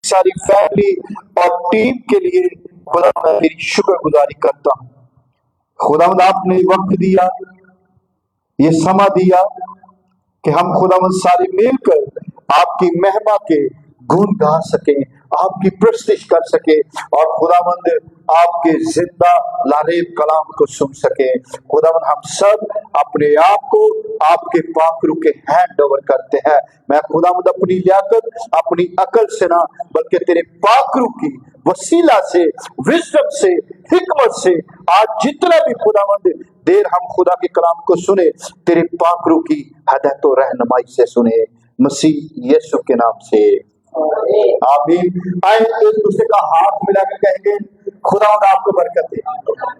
सारी फैमिली और टीम के लिए खुदा मैं मेरी शुक्रगुजारी करता हूँ। खुदावंद आपने वक्त दिया, ये समा दिया कि हम खुदावंद सारे मिलकर आपकी महिमा के गुण गा सके, आपकी प्रस्तुति कर सके और खुदावंद आपके जिंदा लारेब कलाम को सुन सके। खुदावंद हम सब अपने आप को आपके पाकरू के हैंड ओवर करते हैं। मैं खुदावंद अपनी लियाकत, अपनी अकल से ना बल्कि तेरे पाकरू की वसीला से, विजडम से, हिकमत से आज जितना भी खुदावंद देर हम खुदा के कलाम को सुने, तेरे पाकरू की हदायत और रहनुमाई से सुने, मसीह यीशु के नाम से आमीन। आए एक दूसरे का हाथ मिलाकर कहेंगे खुदावंद आपको बरकत दे,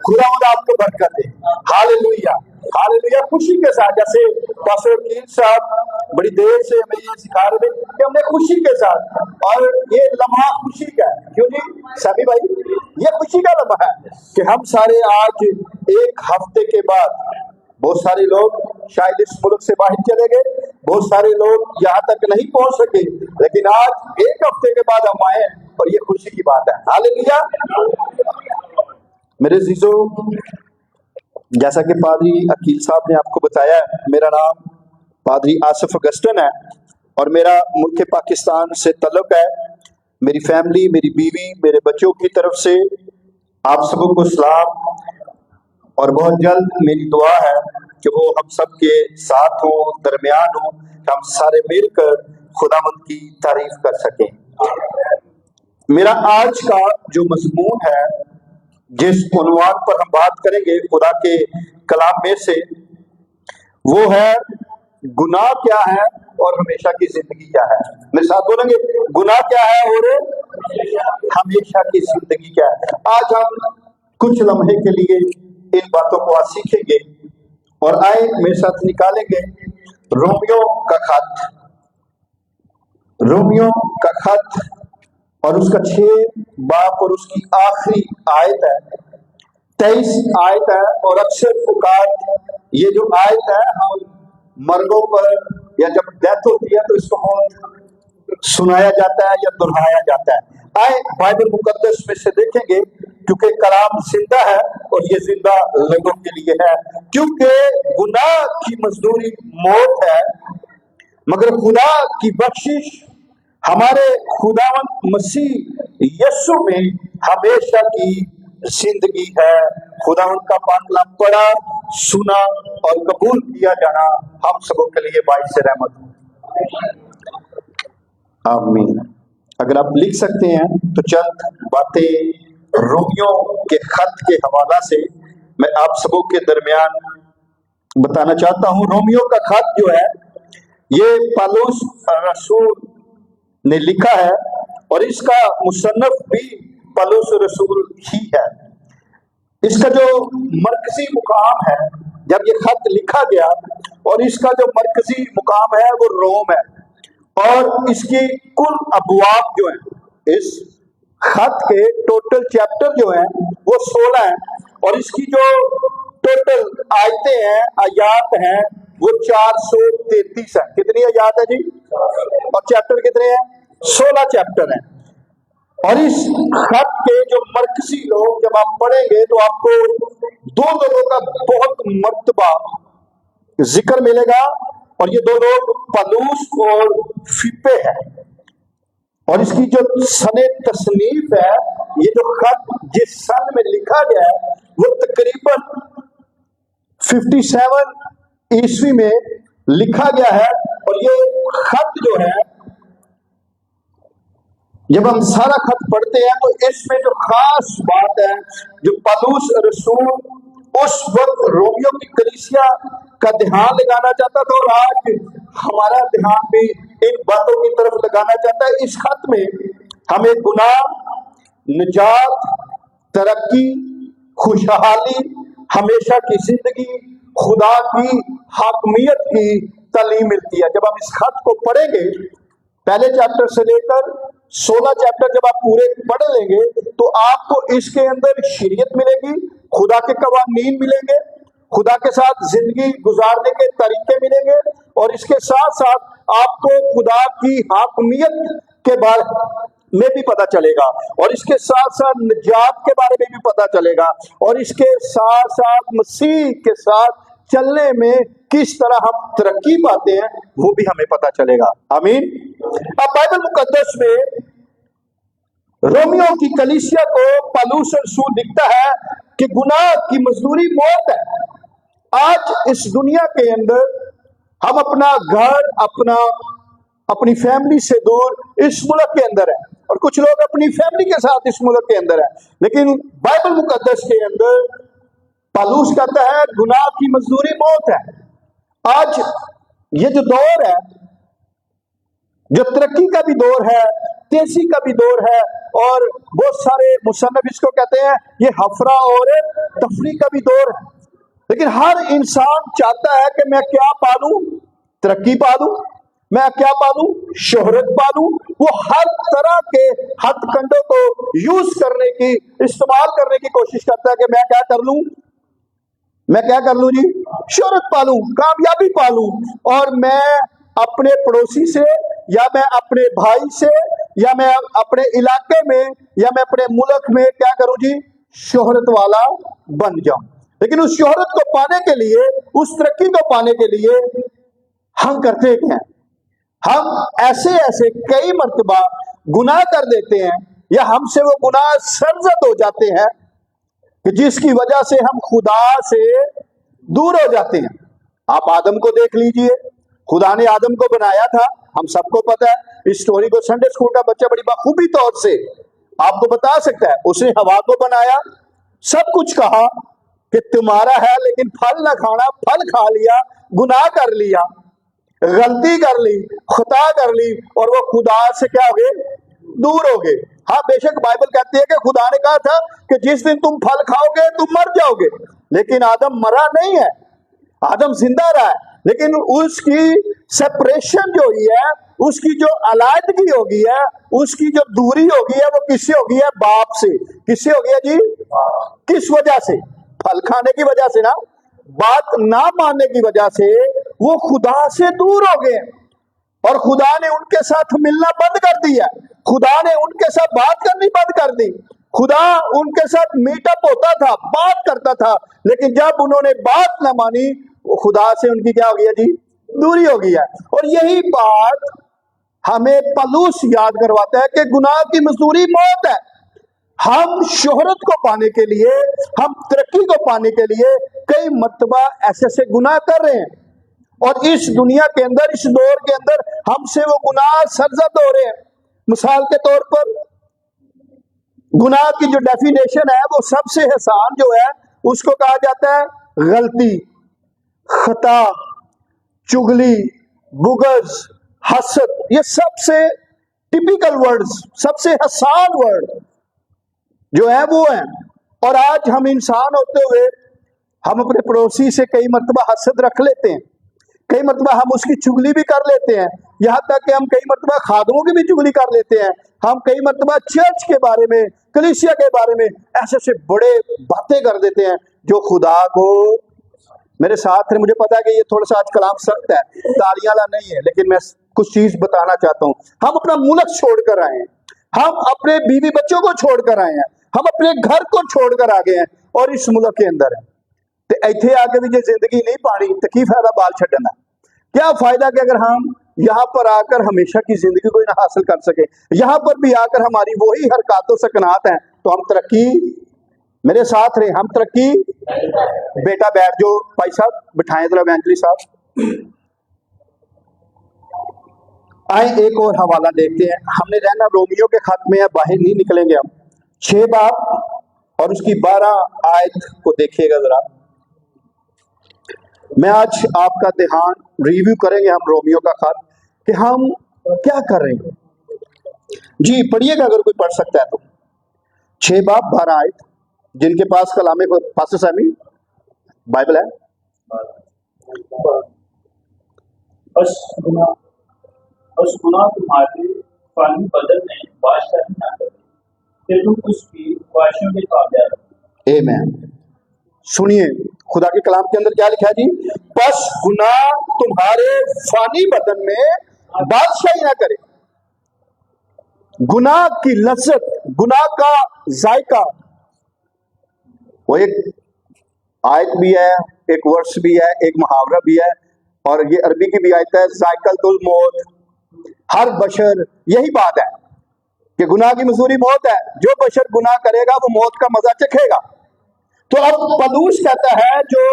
खुदावंद आपको बरकत दे। Hallelujah hallelujah. खुशी के साथ, जैसे पास्टर वकील साहब बड़ी देर से हमें ये सिखा रहे थे कि हमने खुशी के साथ, और ये लम्हा खुशी का है। क्यों जी सभी भाई, ये खुशी का लम्हा है कि हम सारे आज एक हफ्ते के बाद, बहुत सारे लोग शायद इस मुल्क से बाहर चले गए, बहुत सारे लोग यहाँ तक नहीं पहुंच सके, लेकिन आज एक हफ्ते के बाद हम आए और ये खुशी की बात है। हालेलुया। मेरे जीजो, जैसा कि पादरी अकील साहब ने आपको बताया, मेरा नाम पादरी आसिफ अगस्टन है और मेरा मुल्क पाकिस्तान से तल्लुक है। मेरी फैमिली, मेरी बीवी, मेरे बच्चों की तरफ से आप सबों को सलाम, और बहुत जल्द मेरी दुआ है कि वो हम सब के साथ हो, दरमियान हो, हम सारे मिलकर खुदावंद की तारीफ कर सकें। मेरा आज का जो मजमून है, जिस उन्वान पर हम बात करेंगे खुदा के कलाम में से, वो है गुनाह क्या है और हमेशा की जिंदगी क्या है। मेरे साथ बोलेंगे, गुनाह क्या है और हमेशा की जिंदगी क्या है। आज हम कुछ लम्हे के लिए इन बातों को आज सीखेंगे और आए मेरे साथ निकालेंगे रोमियो का खत, रोमियो का खत और उसका 6 बाब और उसकी आखिरी आयत है, 23 आयत है। और अक्सर पुकार ये जो आयत है, हम मर्गों पर या जब डेथ होती है तो इसको हम सुनाया जाता है या दोहराया जाता है। आए बाइबल मुकद्दस में से देखेंगे, क्योंकि कलाम जिंदा है और ये जिंदा लोगों के लिए है। क्योंकि गुनाह की मजदूरी मौत है, मगर खुदा की बख्शिश हमारे खुदावंद मसीह यीशु में हमेशा की जिंदगी है। खुदावंद का पाकलाम पढ़ा, सुना और कबूल किया जाना हम सबों के लिए बाइस रहमत हो। आमीन। अगर आप लिख सकते हैं तो चंद बातें रोमियो के खत के हवाला से मैं आप सबों के दरमियान बताना चाहता हूं। रोमियो का खत जो है, ये पौलुस रसूल ने लिखा है और इसका मुसन्नफ भी पौलुस रसूल ही है। इसका जो मरकजी मुकाम है, जब ये खत लिखा गया, और इसका जो मरकजी मुकाम है वो रोम है, और इसकी कुल अबवाब जो है, इस खत के टोटल चैप्टर जो हैं वो 16 हैं, और इसकी जो टोटल आयतें हैं, आयात हैं, वो 433 है। कितनी आयात है जी? और चैप्टर कितने हैं? 16 चैप्टर हैं। और इस खत के जो मरकजी लोग जब आप पढ़ेंगे तो आपको 2 लोगों का बहुत मर्तबा जिक्र मिलेगा, और ये 2 लोग पौलुस और फिलिप्पे हैं। और इसकी जो सने तसनीफ है, ये जो खत जिस सन में लिखा गया है, वो तकरीबन 57 ईस्वी में लिखा गया है। और ये खत जो है, जब हम सारा खत पढ़ते हैं तो इसमें जो खास बात है, जो पौलुस रसूल उस वक्त रोमियो की कलीसिया का ध्यान लगाना चाहता था, और आज हमारा ध्यान भी इन बातों की तरफ लगाना चाहता है। इस खत में हमें गुनाह, निजात, तरक्की, खुशहाली, हमेशा की जिंदगी, खुदा की हाकमियत की तालीम मिलती है। जब हम इस खत को पढ़ेंगे, पहले चैप्टर से लेकर 16 चैप्टर जब आप पूरे पढ़ लेंगे, तो आपको इसके अंदर शरीयत मिलेगी, खुदा के कवानीन मिलेंगे, खुदा के साथ जिंदगी गुजारने के तरीके मिलेंगे, और इसके साथ साथ आपको खुदा की हाकमियत के बारे में भी पता चलेगा, और इसके साथ साथ निजात के बारे में भी पता चलेगा, और इसके साथ साथ मसीह के साथ चलने में किस तरह हम तरक्की पाते हैं वो भी हमें पता चलेगा। आमीन। अब बाइबल मुकद्दस में रोमियो की कलीसिया को पौलुस रसूल लिखता है कि गुनाह की मजदूरी मौत है। आज इस दुनिया के अंदर हम अपना घर, अपनी फैमिली से दूर इस मुल्क के अंदर है, और कुछ लोग अपनी फैमिली के साथ इस मुल्क के अंदर है, लेकिन बाइबल मुकद्दस के अंदर पौलुस कहता है गुनाह की मजदूरी मौत है। आज ये जो दौर है, जो तरक्की का भी दौर है, तेजी का भी दौर है, और बहुत सारे मुसन्निफ इसको कहते हैं ये हफरा और तफरी का भी दौर है। लेकिन हर इंसान चाहता है कि मैं क्या पालूं, तरक्की पालूं, मैं क्या पालूं, शोहरत पालूं। वो हर तरह के हथकंडों को यूज करने की, इस्तेमाल करने की कोशिश करता है कि मैं क्या कर लूं, मैं क्या कर लूं जी, शोहरत पालूं, कामयाबी पालूं, और मैं अपने पड़ोसी से, या मैं अपने भाई से, या मैं अपने इलाके में, या मैं अपने मुल्क में क्या करूं जी, शोहरत वाला बन जाऊं। लेकिन उस शोहरत को पाने के लिए, उस तरक्की को पाने के लिए हम करते क्या हैं? हम ऐसे ऐसे कई मर्तबा गुनाह कर देते हैं, या हमसे वो गुनाह सरजद हो जाते हैं कि जिसकी वजह से हम खुदा से दूर हो जाते हैं। आप आदम को देख लीजिए, खुदा ने आदम को बनाया था, हम सबको पता है। इस स्टोरी को संडे स्कूल का बच्चा बड़ी बखूबी तौर से आपको बता सकता है। उसने हवा को बनाया, सब कुछ कहा कि तुम्हारा है, लेकिन फल ना खाना, फल खा लिया, गुनाह कर लिया, गलती कर ली, खुदा कर ली, और वो खुदा से क्या हो गए, दूर हो गए। हाँ, बेशक बाइबल कहती है कि खुदा ने कहा था कि जिस दिन तुम फल खाओगे तुम मर जाओगे, लेकिन आदम मरा नहीं है, आदम जिंदा रहा है। लेकिन उसकी सेपरेशन जो हुई है, उसकी जो अलग हो गई है, उसकी जो दूरी हो गई है, वो किससे हो गई है, बाप से। किससे हो गया जी, किस वजह से, फल खाने की वजह से ना, बात ना मानने की वजह से वो खुदा से दूर हो गए, और खुदा ने उनके साथ मिलना बंद कर दिया, खुदा ने उनके साथ बात करनी बंद कर दी। खुदा उनके साथ मीटअप होता था, बात करता था, लेकिन जब उन्होंने बात ना मानी, वो खुदा से उनकी क्या हो गया जी, दूरी हो गई है। और यही बात हमें पौलुस याद करवाता है कि गुनाह की मजदूरी मौत है। हम शोहरत को पाने के लिए, हम तरक्की को पाने के लिए कई मर्तबा ऐसे ऐसे गुनाह कर रहे हैं, और इस दुनिया के अंदर, इस दौर के अंदर हमसे वो गुनाह सरजद हो रहे हैं। मिसाल के तौर पर गुनाह की जो डेफिनेशन है, वो सबसे आसान जो है उसको कहा जाता है गलती, खता, चुगली, बुग़्ज़, हसद। ये सबसे टिपिकल वर्ड्स, सबसे आसान वर्ड जो है वो है। और आज हम इंसान होते हुए हम अपने पड़ोसी से कई मर्तबा हसद रख लेते हैं, कई मर्तबा हम उसकी चुगली भी कर लेते हैं, यहाँ तक कि हम कई मर्तबा खादमों की भी चुगली कर लेते हैं। हम कई मर्तबा चर्च के बारे में, कलीसिया के बारे में ऐसे ऐसे बड़े बातें कर देते हैं जो खुदा को, मेरे साथ है, मुझे पता है कि ये थोड़ा सा आज कलाम सख्त है, तालियां ला नहीं है, लेकिन मैं कुछ चीज बताना चाहता हूँ। हम अपना मुल्क छोड़कर आए हैं, हम अपने बीवी बच्चों को छोड़कर आए हैं, हम अपने घर को छोड़कर आ गए हैं, और इस मुल्क के अंदर है। तो इतने आके भी जो जिंदगी नहीं पानी तो की फायदा बाल छड़ना, क्या फायदा कि अगर हम यहाँ पर आकर हमेशा की जिंदगी को ना हासिल कर सके, यहाँ पर भी आकर हमारी वही हरकतों से कनात है, तो हम तरक्की, मेरे साथ रहे, हम तरक्की, बेटा बैठ जो, भाई साहब बिठाएं जरा, बैंजली साहब आए। एक और हवाला देखते हैं, हमने रहना रोमियो के खत में है, बाहर नहीं निकलेंगे हम। 6 बाब और उसकी 12 आयत को देखिएगा जरा। मैं आज आपका ध्यान रिव्यू करेंगे हम रोमियो का खत कि हम क्या कर रहे हैं जी। पढ़िएगा अगर कोई पढ़ सकता है तो। 6 बाब 12 आयत, जिनके पास कलामे पास सामी बाइबल है। बस गुनाह तुम्हारे फानी बदन में बादशाही ना करे कि तुम उसकी ख्वाहिशों के ताबे रहो। आमीन। सुनिए खुदा के कलाम के अंदर क्या लिखा है जी, बस गुनाह तुम्हारे फानी बदन में बादशाही ना करे। गुनाह की लज्जत, गुनाह का जायका। वो एक आयत भी है, एक वर्ष भी है, एक मुहावरा भी है, और ये अरबी की भी आयत है, जायकतुल मौत। हर बशर, यही बात है कि गुनाह की मजदूरी मौत है। जो बशर गुनाह करेगा वो मौत का मजा चखेगा। तो अब पलूस कहता है जो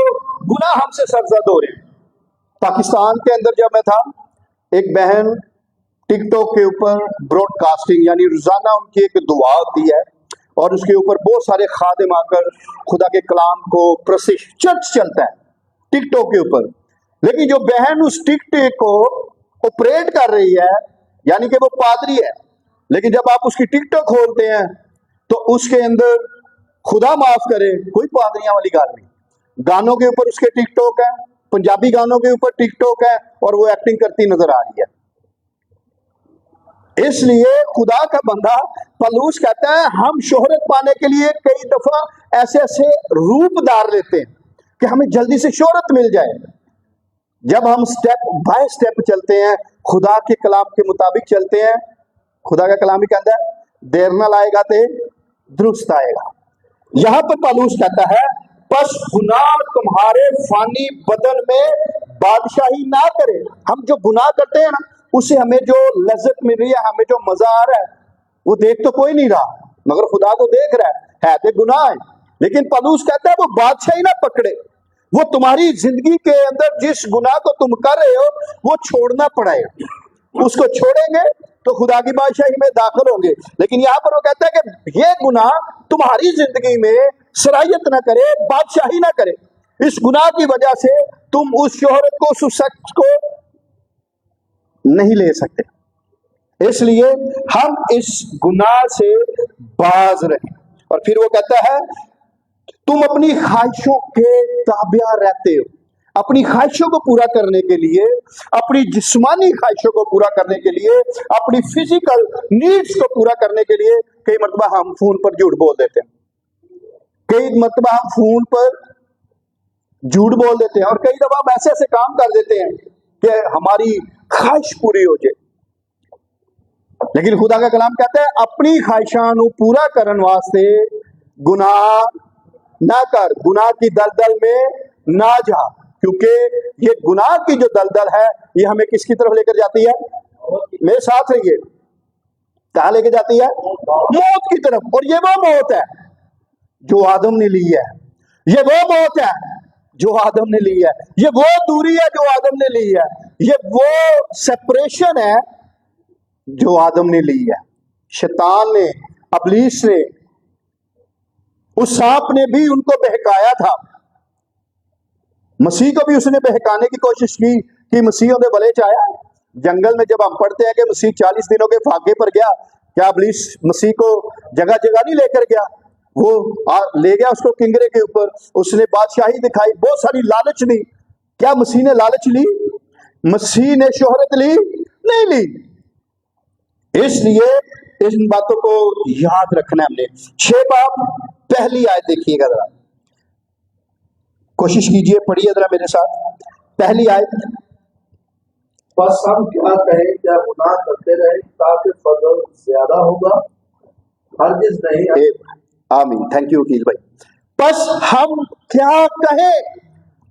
गुनाह हमसे सरजद हो रहे हैं। पाकिस्तान के अंदर जब मैं था, एक बहन टिकटॉक के ऊपर ब्रॉडकास्टिंग, यानी रोजाना उनकी एक दुआ होती है और उसके ऊपर बहुत सारे खादिम आकर खुदा के कलाम को चर्च चलता है टिकटॉक के ऊपर। लेकिन जो बहन उस टिकटॉक को ऑपरेट कर रही है, यानी कि वो पादरी है, लेकिन जब आप उसकी टिकटॉक खोलते हैं तो उसके अंदर, खुदा माफ करे, कोई पादरियां वाली गाल नहीं। गानों के ऊपर उसके टिकटॉक है, पंजाबी गानों के ऊपर टिकटॉक है, और वो एक्टिंग करती नजर आ रही है। इसलिए खुदा का बंदा पलूस कहता है हम शोहरत पाने के लिए कई दफा ऐसे ऐसे रूप धार लेते हैं कि हमें जल्दी से शोहरत मिल जाए। जब हम स्टेप बाय स्टेप चलते हैं, खुदा के कलाम के मुताबिक चलते हैं, खुदा का कलाम ही कहता है देर ना लाएगा ते दुरुस्त आएगा। यहां पर पलूस कहता है बस गुनाह तुम्हारे फानी बदन में बादशाही ना करे। हम जो गुनाह करते हैं ना, उससे हमें जो लज्जत मिल रही है, हमें जो मजा आ रहा है, वो देख तो कोई नहीं रहा, मगर खुदा तो देख रहा है तो गुनाह है। लेकिन पलूस कहता है वो बादशाही ना पकड़े। वो तुम्हारी जिंदगी के अंदर जिस गुनाह को तुम कर रहे हो वो छोड़ना पड़ेगा। उसको छोड़ेंगे तो खुदा की बादशाही में दाखिल होंगे। लेकिन यहाँ पर वो कहता है कि ये गुनाह तुम्हारी जिंदगी में सराहियत ना करे, बादशाही ना करे। इस गुनाह की वजह से तुम उस शोहरत को, उस शख्स को नहीं ले सकते। इसलिए हम इस गुनाह से बाज रहे। और फिर वो कहता है तुम अपनी ख्वाहिशों के ताबिया रहते हो। अपनी ख्वाहिशों को पूरा करने के लिए, अपनी जिस्मानी ख्वाहिशों को पूरा करने के लिए, अपनी फिजिकल नीड्स को पूरा करने के लिए कई मरतबा हम फोन पर झूठ बोल देते हैं, कई मरतबा हम फोन पर झूठ बोल देते हैं, और कई दफा हम ऐसे ऐसे काम कर देते हैं कि हमारी ख्वाहिश पूरी हो जाए। लेकिन खुदा का कलाम कहता है अपनी ख्वाहिशां नूं पूरा करन वास्ते गुनाह ना कर, गुनाह की दलदल में ना जा, क्योंकि ये गुनाह की जो दलदल है ये हमें किसकी तरफ लेकर जाती है? मेरे साथ रहिए, कहां लेकर जाती है? मौत की तरफ। और ये वो मौत है जो आदम ने ली है, ये वो मौत है जो आदम ने ली है, ये वो दूरी है जो आदम ने ली है, ये वो सेपरेशन है जो आदम ने ली है। शैतान ने, इब्लीस ने, उस सांप ने भी उनको बहकाया था। मसीह को भी उसने बहकाने की कोशिश की कि मसीह उन्हें भले चाया। जंगल में जब हम पढ़ते हैं कि मसीह 40 दिनों के फाके पर गया, क्या इब्लीस मसीह को जगह जगह नहीं लेकर गया? वो ले गया उसको किंगरे के ऊपर, उसने बादशाही दिखाई, बहुत सारी लालच दी। क्या मसीह ने लालच ली? मसीह ने शोहरत ली? नहीं ली। इसलिए इन बातों को याद रखना है हमने। 6 बाब पहली आयत देखिएगा जरा, कोशिश कीजिए, पढ़िए जरा मेरे साथ पहली आयत। बस हम क्या कहें, क्या गुनाह करते रहे ताकि फजल ज्यादा होगा? हरगिज नहीं। आमीन, थैंक यू वकील भाई। बस हम क्या कहें,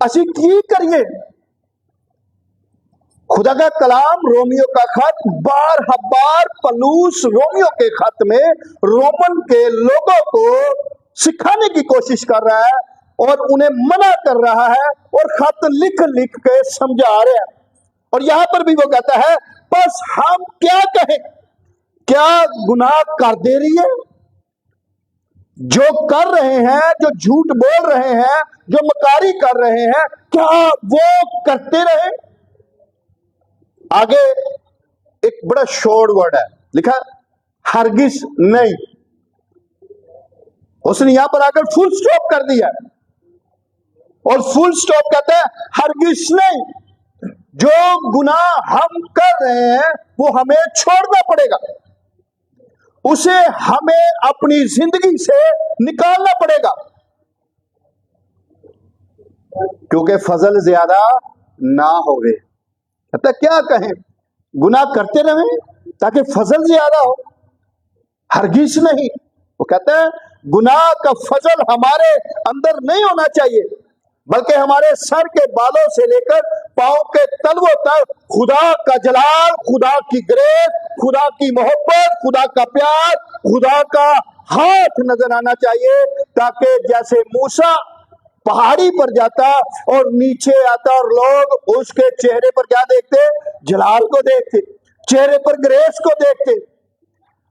असी की करिए। खुदा का कलाम, रोमियो का खत, बार हबार पलूस रोमियो के खत में रोमन के लोगों को सिखाने की कोशिश कर रहा है और उन्हें मना कर रहा है और खत लिख लिख के समझा रहा है। और यहां पर भी वो कहता है बस हम क्या कहें, क्या गुनाह कर दे रही है? जो कर रहे हैं, जो झूठ बोल रहे हैं, जो मकारी कर रहे हैं, क्या वो करते रहे? आगे एक बड़ा शॉर्ट वर्ड है लिखा, हरगिज नहीं। उसने यहां पर आकर फुल स्टॉप कर दिया और फुल स्टॉप कहता है हरगिज नहीं। जो गुनाह हम कर रहे हैं वो हमें छोड़ना पड़ेगा, उसे हमें अपनी जिंदगी से निकालना पड़ेगा, क्योंकि फजल ज्यादा ना होवे। कहता क्या कहें, गुनाह करते रहें ताकि फजल ज्यादा हो। हरगिज नहीं। वो कहते हैं गुनाह का फजल हमारे अंदर नहीं होना चाहिए, बल्कि हमारे सर के बालों से लेकर पांव के तलवों तक खुदा का जलाल, खुदा की ग्रेस, खुदा की मोहब्बत, खुदा का प्यार, खुदा का हाथ नजर आना चाहिए, ताकि जैसे मूसा पहाड़ी पर जाता और नीचे आता और लोग उसके चेहरे पर क्या देखते? जलाल को देखते, चेहरे पर ग्रेस को देखते।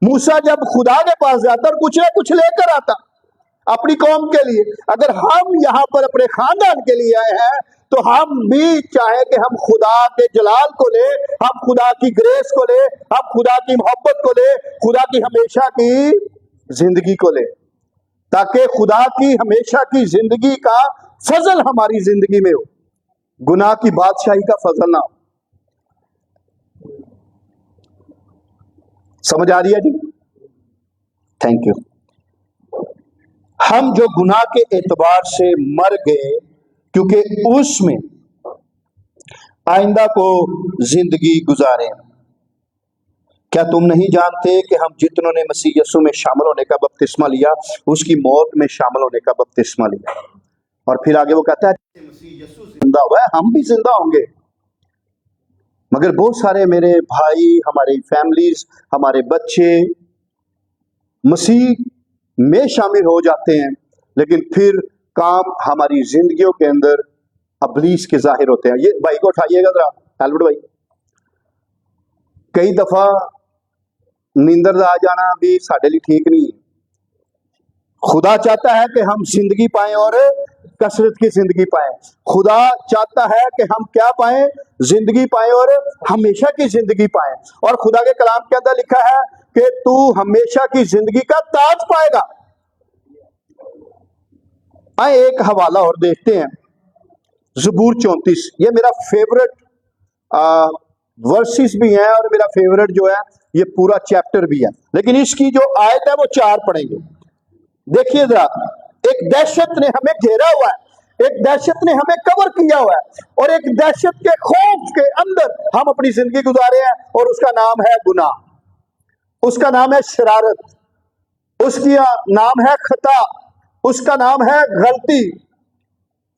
मूसा जब खुदा के पास जाता और कुछ ना कुछ लेकर आता अपनी कौम के लिए। अगर हम यहाँ पर अपने खानदान के लिए आए हैं तो हम भी चाहे कि हम खुदा के जलाल को ले, हम खुदा की ग्रेस को ले, हम खुदा की मोहब्बत को ले, खुदा की हमेशा की जिंदगी को ले, ताकि खुदा की हमेशा की जिंदगी का फजल हमारी जिंदगी में हो, गुनाह की बादशाही का फजल ना हो। समझ आ रही है जी? Thank you. हम जो गुनाह के एतबार से मर गए, क्योंकि उसमें आइंदा को जिंदगी गुजारें। क्या तुम नहीं जानते कि हम जितनों ने मसीह यीशु में शामिल होने का बपतिस्मा लिया, उसकी मौत में शामिल होने का बपतिस्मा लिया? और फिर आगे वो कहता है मसीह यीशु जिंदा हुआ है, हम भी जिंदा होंगे। मगर बहुत सारे मेरे भाई, हमारी फैमिलीज, हमारे बच्चे मसीह में शामिल हो जाते हैं, लेकिन फिर काम हमारी जिंदगियों के अंदर अबलीस के जाहिर होते हैं। ये भाई को उठाइएगा जरा, एल्बर्ट भाई। कई दफा नींदर आ जाना भी साढ़े लिए ठीक नहीं है। खुदा चाहता है कि हम जिंदगी पाएं और कसरत की जिंदगी पाएं। खुदा चाहता है कि हम क्या पाएं? जिंदगी पाएं और हमेशा की जिंदगी पाएं। और खुदा के कलाम के अंदर लिखा है कि तू हमेशा की जिंदगी का ताज पाएगा। आए एक हवाला और देखते हैं, ज़बूर 34। ये मेरा फेवरेट वर्सेस भी है और मेरा फेवरेट जो है ये पूरा चैप्टर भी है, लेकिन इसकी जो आयत है वो 4 पढ़ेंगे। देखिए जरा, एक दहशत ने हमें घेरा हुआ है, एक दहशत ने हमें कवर किया हुआ है, और एक दहशत के खौफ के अंदर हम अपनी जिंदगी गुजारे हैं, और उसका नाम है गुनाह, उसका नाम है शरारत, उसका नाम है खता, उसका नाम है गलती।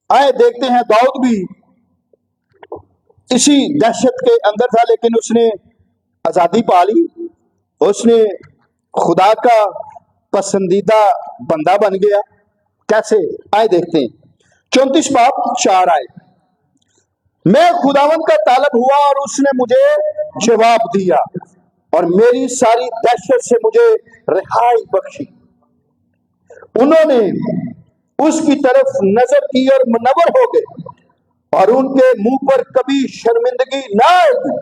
आए देखते हैं, दाऊद भी इसी दहशत के अंदर था, लेकिन उसने आजादी पा ली, उसने खुदा का पसंदीदा बंदा बन गया। कैसे? आए देखते हैं, 34 बाब 4 आए। मैं खुदावन का तालब हुआ और उसने मुझे जवाब दिया और मेरी सारी दहशत से मुझे रिहाई बख्शी। उन्होंने उसकी तरफ नजर की और मुनव्वर हो गए, और उनके मुंह पर कभी शर्मिंदगी ना आएगी।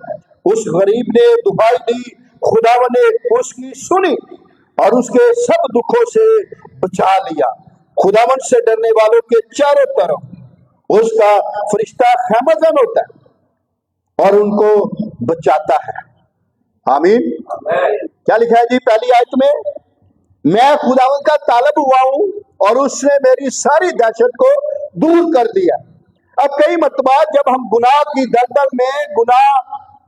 उस गरीब ने दुहाई दी, खुदावन ने उसकी सुनी और उसके सब दुखों से बचा लिया। खुदावन से डरने वालों के चारों तरफ उसका फरिश्ता खैमजन होता है और उनको बचाता है। आमीन। क्या लिखा है जी पहली आयत में? मैं खुदावन का तालब हुआ हूं और उसने मेरी सारी दहशत को दूर कर दिया। अब कई मरतबा जब हम गुनाह की दलदल में गुनाह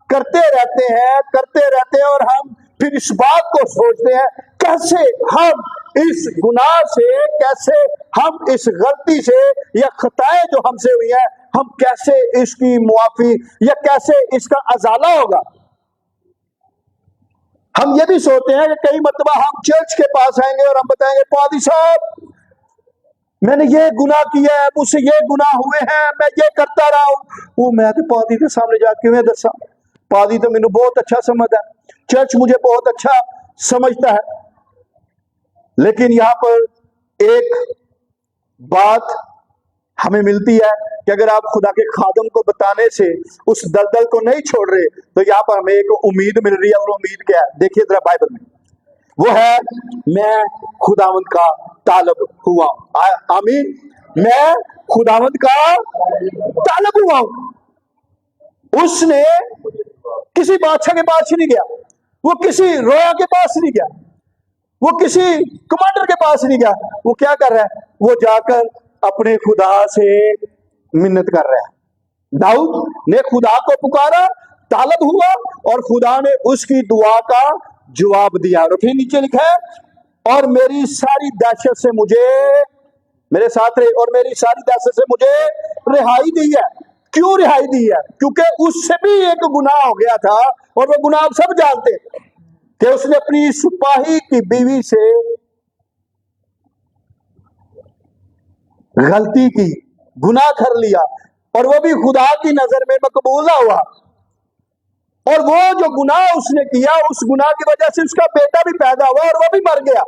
करते रहते हैं और हम फिर इस बात को सोचते हैं कैसे हम इस गुनाह से, कैसे हम इस गलती से या खताएं जो हमसे हुई है, हम कैसे इसकी मुआफी या कैसे इसका अजाला होगा। हम ये भी सोचते हैं कि कई मरतबा हम चर्च के पास आएंगे और हम बताएंगे, पादी साहब मैंने ये गुनाह किया है, मुझसे ये गुनाह हुए हैं, मैं ये करता रहा हूं। वो मैं तो पादी के सामने जाके मैं दसा, पादी तो मैंने बहुत अच्छा समझता है, चर्च मुझे बहुत अच्छा समझता है। लेकिन यहाँ पर एक बात हमें मिलती है कि अगर आप खुदा के खादम को बताने से उस दलदल को नहीं छोड़ रहे, तो यहाँ पर हमें एक उम्मीद मिल रही है। और उम्मीद क्या है? देखिए जरा बाइबल में, वो है मैं खुदावंद का तालब हुआ हूं। आमीन। मैं खुदावंद का तालब हुआ हूं। उसने किसी बादशाह के पास ही नहीं गया, वो किसी रोया के पास नहीं गया, वो किसी कमांडर के पास नहीं गया। वो क्या कर रहा है? वो जाकर अपने खुदा से मिन्नत कर रहा है। दाऊद ने खुदा को पुकारा, तालब हुआ, और खुदा ने उसकी दुआ का जवाब दिया। और फिर नीचे लिखा है, और मेरी सारी दहशत से मुझे, मेरे साथ रहे, और मेरी सारी दहशत से मुझे रिहाई दी है। क्यों रिहाई दी है? क्योंकि उससे भी एक गुनाह हो गया था, और वो गुनाह आप सब जानते हैं कि उसने अपनी सिपाही की बीवी से गलती की, गुनाह कर लिया, और वो भी खुदा की नजर में मकबूल ना हुआ। और वो जो गुनाह उसने किया, उस गुनाह की वजह से उसका बेटा भी पैदा हुआ और वो भी मर गया।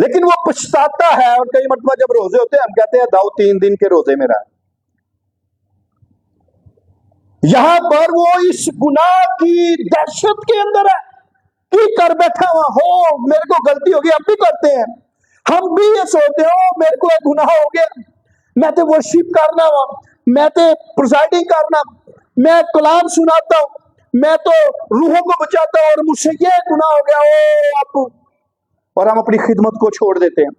लेकिन वो पछताता है, और कई मरतबा जब रोजे होते हैं हम कहते हैं दाऊद 3 दिन के रोजे में रहा। यहां पर वो इस गुनाह की दहशत के अंदर है कि कर बैठा हुआ हो, मेरे को गलती होगी, हम भी करते हैं, हम भी ये सोचते हो मेरे को एक गुनाह हो गया, मैं तो वर्शिप करना वा, मैं तो प्रिसाइडिंग करना, मैं कलाम सुनाता हूं, मैं तो रूहों को बचाता हूं, और मुझसे ये गुनाह हो गया, ओ आप, और हम अपनी खिदमत को छोड़ देते हैं।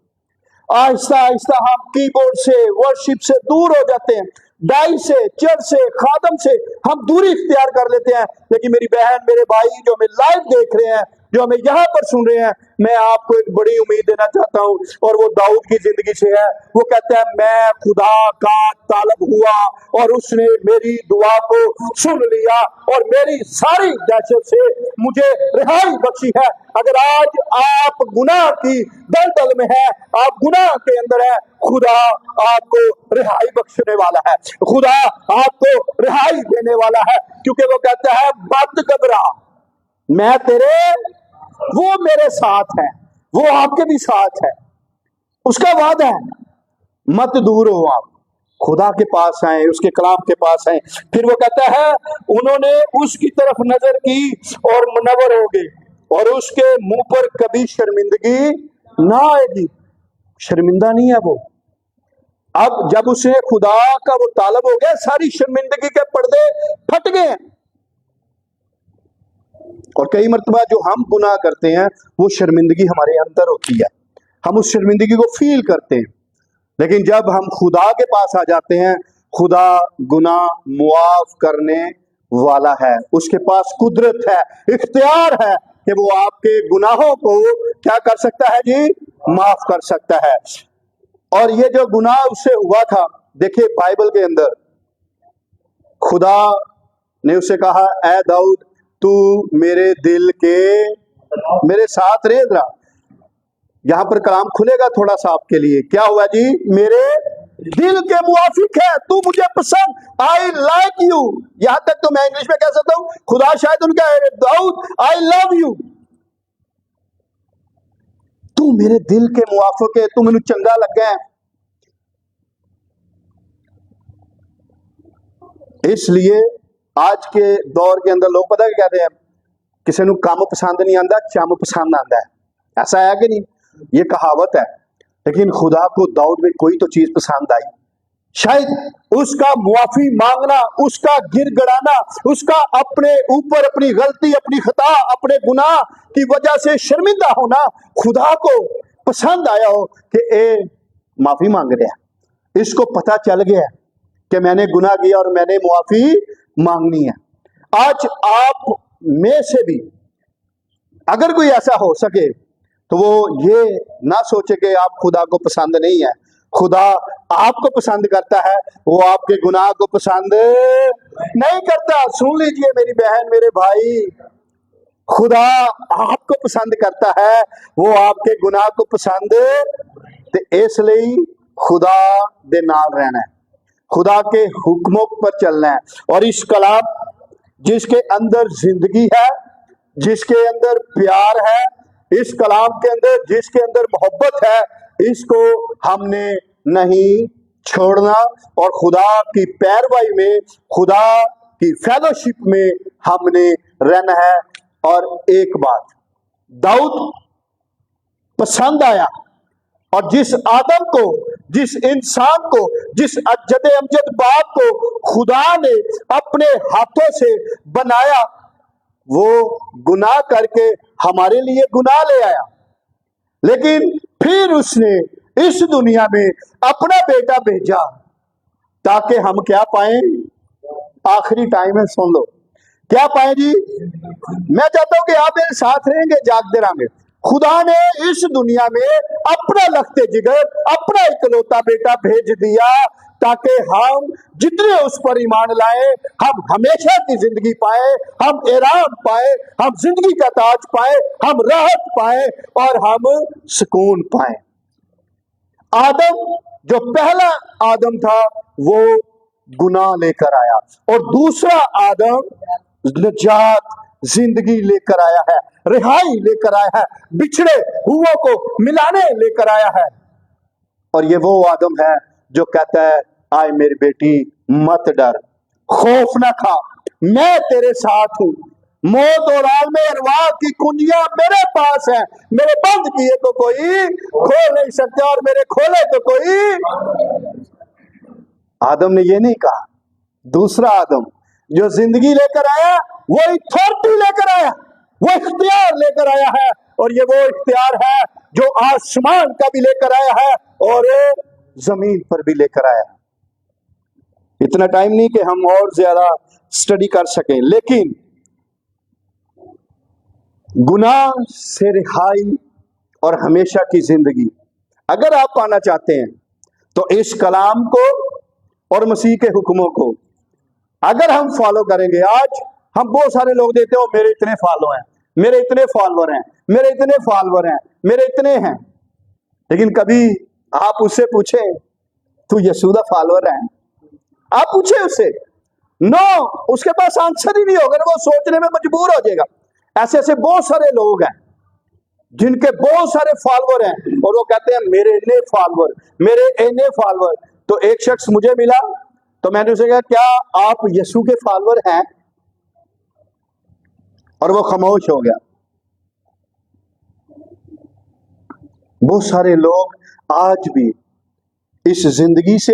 आहिस्ता आहिस्ता हम कीबोर्ड से, वर्शिप से दूर हो जाते हैं, दाई से, चर्च से, खादम से हम दूरी इख्तियार कर लेते हैं। लेकिन मेरी बहन, मेरे भाई जो हमें लाइव देख रहे हैं, जो हमें यहाँ पर सुन रहे हैं, मैं आपको एक बड़ी उम्मीद देना चाहता हूँ, और वो दाऊद की जिंदगी से है। वो कहता है, मैं खुदा का तालब हुआ और उसने मेरी दुआ को सुन लिया और मेरी सारी दहशत से मुझे रिहाई बख्शी है। अगर आज आप गुनाह की दलदल में है, आप गुनाह के अंदर है, खुदा आपको रिहाई बख्शने वाला है, खुदा आपको रिहाई देने वाला है, क्योंकि वो कहता है, मत घबरा, मैं तेरे, वो मेरे साथ है, वो आपके भी साथ है, उसका वादा है। मत दूर हो, आप खुदा के पास आए, उसके कलाम के पास आए। फिर वो कहता है, उन्होंने उसकी तरफ नजर की और मुनव्वर हो गए, और उसके मुंह पर कभी शर्मिंदगी ना आएगी। शर्मिंदा नहीं है वो। अब जब उसे खुदा का वो तालब हो गया, सारी शर्मिंदगी के पर्दे फट गए। और कई मर्तबा जो हम गुनाह करते हैं, वो शर्मिंदगी हमारे अंदर होती है, हम उस शर्मिंदगी को फील करते हैं। लेकिन जब हम खुदा के पास आ जाते हैं, खुदा गुनाह मुआफ करने वाला है, उसके पास कुदरत है, इख्तियार है कि वो आपके गुनाहों को क्या कर सकता है जी, माफ कर सकता है। और ये जो गुनाह उससे हुआ था, देखिए बाइबल के अंदर खुदा ने उसे कहा, ऐ दाऊद तू मेरे दिल के, मेरे साथ रह जरा। यहां पर कलाम खुलेगा थोड़ा सा आपके लिए। क्या हुआ जी, मेरे दिल के मुआफिक है, तू मुझे पसंद, आई लाइक यू। यहां तक तो मैं इंग्लिश में कह सकता हूं, खुदा शायद उनका, दाऊद आई लव यू, तू मेरे दिल के मुआफिक है, तू मैनू चंगा लगा है। इसलिए आज के दौर के अंदर लोग पता क्या कहते हैं, किसी को काम पसंद नहीं आता, चम पसंद आता है। ऐसा है कि नहीं, ये कहावत है। लेकिन खुदा को दाऊद में कोई तो चीज पसंद आई, शायद उसका मुआफी मांगना, उसका गिड़गिड़ाना, उसका अपने ऊपर अपनी गलती, अपनी खता, अपने गुनाह की वजह से शर्मिंदा होना खुदा को पसंद आया हो कि ए माफी मांग रहा है, इसको पता चल गया कि मैंने गुनाह किया और मैंने मुआफी मांगनी है। आज आप में से भी अगर कोई ऐसा हो सके तो वो ये ना सोचे कि आप खुदा को पसंद नहीं है। खुदा आपको पसंद करता है, वो आपके गुनाह को पसंद नहीं करता। सुन लीजिए मेरी बहन, मेरे भाई, खुदा आपको पसंद करता है, वो आपके गुनाह को पसंद, ते इसलिए खुदा दे नाल रहना है, खुदा के हुक्मों पर चलना है। और इस कलाम जिसके अंदर जिंदगी है, जिसके अंदर प्यार है, इस कलाम के अंदर जिसके अंदर मोहब्बत है, इसको हमने नहीं छोड़ना और खुदा की पैरवाई में, खुदा की फेलोशिप में हमने रहना है। और एक बात दाऊद पसंद आया, और जिस आदम को, जिस इंसान को, जिस अजद अमजद बाप को खुदा ने अपने हाथों से बनाया, वो गुनाह करके हमारे लिए गुनाह ले आया। लेकिन फिर उसने इस दुनिया में अपना बेटा भेजा ताकि हम क्या पाएं, आखिरी टाइम में सुन लो, क्या पाए जी? मैं चाहता हूं कि आप मेरे साथ रहेंगे, जागते रहेंगे। खुदा ने इस दुनिया में अपना लखते जिगर, अपना इकलौता बेटा भेज दिया ताकि हम जितने उस पर ईमान लाए, हम हमेशा की जिंदगी पाए, हम आराम पाए, हम जिंदगी का ताज पाए, हम राहत पाए और हम सुकून पाए। आदम, जो पहला आदम था, वो गुनाह लेकर आया और दूसरा आदम निजात, जिंदगी लेकर आया है, रिहाई लेकर आया है, बिछड़े हुओं को मिलाने लेकर आया है। और ये वो आदम है जो कहता है, आए मेरी बेटी मत डर, खौफ ना खा, मैं तेरे साथ हूं। मौत और आलम अरवाह की कुंजियां मेरे पास है, मेरे बंद किए तो कोई खोल नहीं सकता और मेरे खोले तो कोई। आदम ने ये नहीं कहा। दूसरा आदम जो जिंदगी लेकर आया, वो अथॉरिटी लेकर आया, वो इख्तियार लेकर आया है, और ये वो इख्तियार है जो आसमान का भी लेकर आया है और जमीन पर भी लेकर आया है। इतना टाइम नहीं कि हम और ज्यादा स्टडी कर सकें, लेकिन गुनाह से रिहाई और हमेशा की जिंदगी अगर आप पाना चाहते हैं तो इस कलाम को और मसीह के हुक्मों को अगर हम फॉलो करेंगे। आज हम बहुत सारे लोग देते हो, मेरे इतने फॉलो हैं, मेरे इतने फॉलोअर हैं, मेरे इतने फॉलोअर हैं, मेरे इतने हैं, लेकिन कभी आप उससे पूछे तू यसूदा फॉलोअर है? आप पूछे उससे, नो, उसके पास आंसर ही नहीं होगा ना, वो सोचने में मजबूर हो जाएगा। ऐसे ऐसे बहुत सारे लोग हैं जिनके बहुत सारे फॉलोअर हैं और वो कहते हैं मेरे इतने फॉलोअर, मेरे इतने फॉलोअर। तो एक शख्स मुझे मिला तो मैंने उसे कहा, क्या आप यीशु के फॉलोअर हैं? और वो खामोश हो गया। बहुत सारे लोग आज भी इस जिंदगी से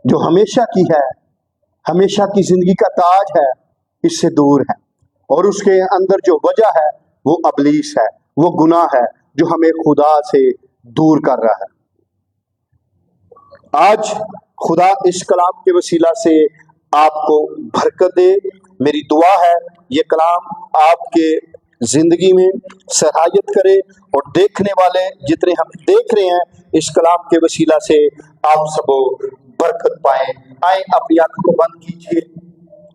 जो हमेशा की है, हमेशा की जिंदगी का ताज है, इससे दूर है। और उसके अंदर जो वजह है वो अबलीस है, वो गुनाह है जो हमें खुदा से दूर कर रहा है। आज खुदा इस कलाम के वसीला से आपको बरकत दे। मेरी दुआ है ये कलाम आपके जिंदगी में सराहत करे और देखने वाले जितने हम देख रहे हैं इस कलाम के वसीला से आप सबको बरकत पाए। आए अपनी आंखों को बंद कीजिए,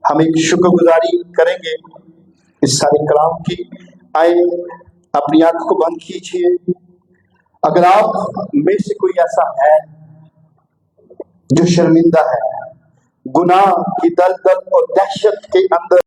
हम एक शुक्रगुजारी करेंगे इस सारे कलाम की। आए अपनी आंखों को बंद कीजिए। अगर आप में से कोई ऐसा है जो शर्मिंदा है, गुनाह की दलदल और दहशत के अंदर